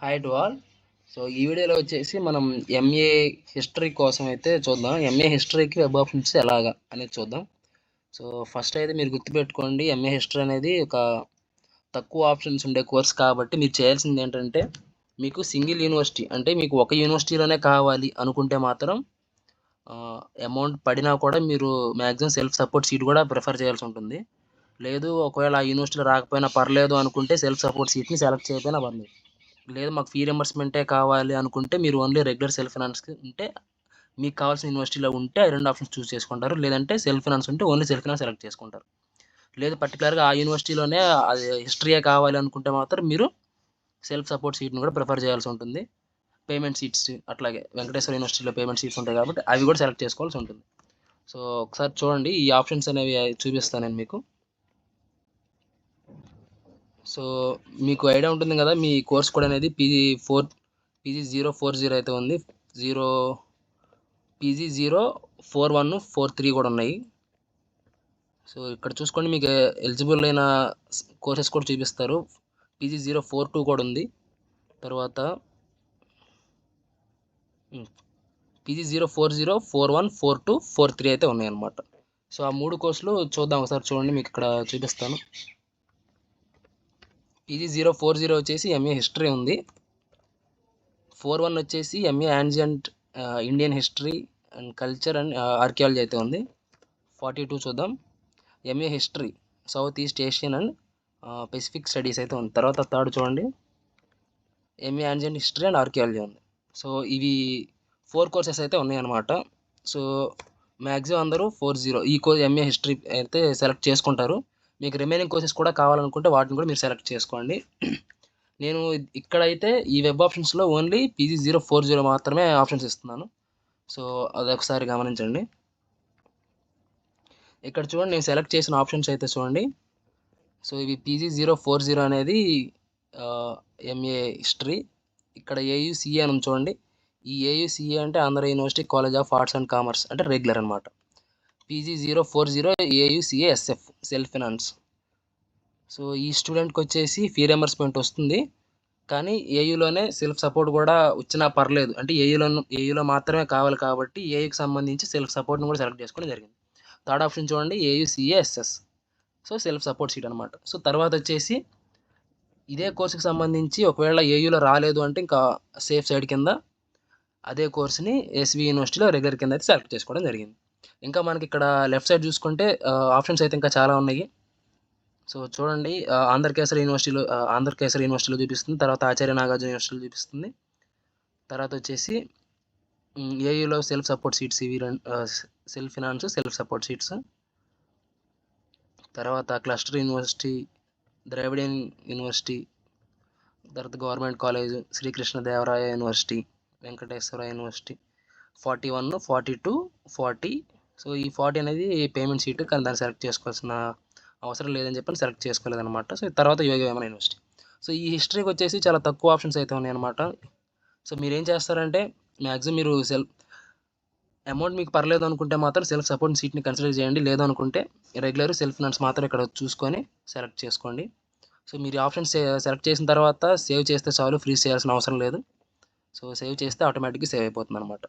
Hi to all. So ఈ వీడియోలో వచ్చేసి మనం ఎంఏ హిస్టరీ కోసం అయితే చూద్దాం. ఎంఏ హిస్టరీకి వెబ్ ఆప్షన్స్ ఎలాగా అనేది చూద్దాం. సో ఫస్ట్ అయితే మీరు గుర్తుపెట్టుకోండి, ఎంఏ హిస్టరీ అనేది ఒక తక్కువ ఆప్షన్స్ ఉండే కోర్స్ కాబట్టి మీరు చేయాల్సింది ఏంటంటే, మీకు సింగిల్ యూనివర్సిటీ అంటే మీకు ఒక యూనివర్సిటీలోనే కావాలి అనుకుంటే మాత్రం అమౌంట్ పడినా కూడా మీరు మ్యాక్సిమం సెల్ఫ్ సపోర్ట్ సీట్ కూడా ప్రిఫర్ చేయాల్సి ఉంటుంది. లేదు ఒకవేళ ఆ యూనివర్సిటీలో రాకపోయినా పర్లేదు అనుకుంటే సెల్ఫ్ సపోర్ట్ సీట్ని సెలెక్ట్ చేయకపోయినా పర్లేదు. లేదు మాకు ఫీ రింబర్స్మెంటే కావాలి అనుకుంటే మీరు ఓన్లీ రెగ్యులర్ సెల్ఫ్ ఫినాన్స్కి ఉంటే మీకు కావాల్సిన యూనివర్సిటీలో ఉంటే ఆ రెండు ఆప్షన్స్ చూస్ చేసుకుంటారు. లేదంటే సెల్ఫ్ ఫినాన్స్ ఉంటే ఓన్లీ సెల్ఫ్ ఫినాన్స్ సెలెక్ట్ చేసుకుంటారు. లేదు పర్టికులర్గా ఆ యూనివర్సిటీలోనే అది హిస్టరీయే కావాలి అనుకుంటే మాత్రం మీరు సెల్ఫ్ సపోర్ట్ సీట్ని కూడా ప్రిఫర్ చేయాల్సి ఉంటుంది. పేమెంట్ సీట్స్ అట్లాగే వెంకటేశ్వర యూనివర్సిటీలో పేమెంట్ సీట్స్ ఉంటాయి కాబట్టి అవి కూడా సెలెక్ట్ చేసుకోవాల్సి ఉంటుంది. సో ఒకసారి చూడండి, ఈ ఆప్షన్స్ అనేవి చూపిస్తాను నేను మీకు. సో మీకు ఐడియా ఉంటుంది కదా, మీ కోర్స్ కోడ్ అనేది PG040 అయితే ఉంది. PG04143 కూడా ఉన్నాయి. సో ఇక్కడ చూసుకోండి, మీకు ఎలిజిబుల్ అయిన కోర్సెస్ కూడా చూపిస్తారు. PG042 కూడా ఉంది. తర్వాత PG040, 41, 42, 43 అయితే ఉన్నాయన్నమాట. సో ఆ మూడు కోర్సులు చూద్దాం ఒకసారి. చూడండి, మీకు ఇక్కడ చూపిస్తాను. PG040 వచ్చేసి ఎంఏ హిస్టరీ ఉంది. 41 వచ్చేసి MA ancient Indian history and culture and archaeology అయితే ఉంది. 42 చూద్దాం, MA history south east Asian and Pacific studies అయితే ఉంది. తర్వాత థర్డ్ చూడండి, MA ancient history and archaeology ఉంది. సో ఇవి 4 కోర్సెస్ అయితే ఉన్నాయన్నమాట. సో మ్యాక్సిమం అందరూ 40 ఈ ఎంఏ హిస్టరీ అయితే సెలెక్ట్ చేసుకుంటారు. మీకు రిమైనింగ్ కోర్సెస్ కూడా కావాలనుకుంటే వాటిని కూడా మీరు సెలెక్ట్ చేసుకోండి. నేను ఇక్కడైతే ఈ వెబ్ ఆప్షన్స్లో ఓన్లీ PG040 మాత్రమే ఆప్షన్స్ ఇస్తున్నాను. సో అదొకసారి గమనించండి. ఇక్కడ చూడండి, నేను సెలెక్ట్ చేసిన ఆప్షన్స్ అయితే చూడండి. సో ఇవి PG040 అనేది ఎంఏ హిస్టరీ. ఇక్కడ AUCA అని చూడండి. ఈ AUCA అంటే Andhra university college of arts and commerce అంటే రెగ్యులర్ అనమాట. PG040 AUCA SF self finance. So ఈ స్టూడెంట్కి వచ్చేసి ఫీ రింబర్స్మెంట్ వస్తుంది, కానీ ఏయులోనే సెల్ఫ్ సపోర్ట్ కూడా వచ్చినా పర్లేదు. అంటే ఏయులో మాత్రమే కావాలి కాబట్టి ఏయుకి సంబంధించి సెల్ఫ్ సపోర్ట్ని కూడా సెలెక్ట్ చేసుకోవడం జరిగింది. థర్డ్ ఆప్షన్ చూడండి, AUCA SS. So self support seat అనమాట. సో తర్వాత వచ్చేసి ఇదే కోర్సుకి సంబంధించి ఒకవేళ ఏయులో రాలేదు అంటే ఇంకా సేఫ్ సైడ్ కింద అదే కోర్సుని SV యూనివర్సిటీలో రెగ్యులర్ కింద అయితే సెలెక్ట్ చేసుకోవడం జరిగింది. ఇంకా మనకి ఇక్కడ లెఫ్ట్ సైడ్ చూసుకుంటే ఆప్షన్స్ అయితే ఇంకా చాలా ఉన్నాయి. సో చూడండి, ఆంధ్రకేసరి యూనివర్సిటీలో చూపిస్తుంది. తర్వాత ఆచార్య నాగార్జున యూనివర్సిటీలో చూపిస్తుంది. తర్వాత వచ్చేసి ఏయులో సెల్ఫ్ సపోర్ట్ సీట్స్, ఇవి self finance self support seats. తర్వాత క్లస్టర్ యూనివర్సిటీ, ద్రవిడియన్ యూనివర్సిటీ, తర్వాత government college, Sri Krishnadevaraya university, Venkateswara university. 41, 42, 40. So ఈ 40 అనేది పేమెంట్ సీట్, కానీ దాన్ని సెలెక్ట్ చేసుకోవాల్సిన అవసరం లేదని చెప్పని సెలెక్ట్ చేసుకోలేదన్నమాట. సో తర్వాత యోగి వేమన యూనివర్సిటీ. సో ఈ హిస్టరీకి వచ్చేసి చాలా తక్కువ ఆప్షన్స్ అయితే ఉన్నాయన్నమాట. సో మీరు ఏం చేస్తారంటే, మ్యాక్సిమం మీరు అమౌంట్ మీకు పర్లేదు అనుకుంటే మాత్రం సెల్ఫ్ సపోర్ట్ సీట్ని కన్సిడర్ చేయండి. లేదు అనుకుంటే రెగ్యులర్ సెల్ఫ్ ఫినాన్స్ మాత్రం ఇక్కడ చూసుకొని సెలెక్ట్ చేసుకోండి. సో మీరు ఆప్షన్స్ సెలెక్ట్ చేసిన తర్వాత సేవ్ చేస్తే చాలు, ఫ్రీజ్ చేయాల్సిన అవసరం లేదు. సో సేవ్ చేస్తే ఆటోమేటిక్గా సేవ్ అయిపోతుంది అనమాట.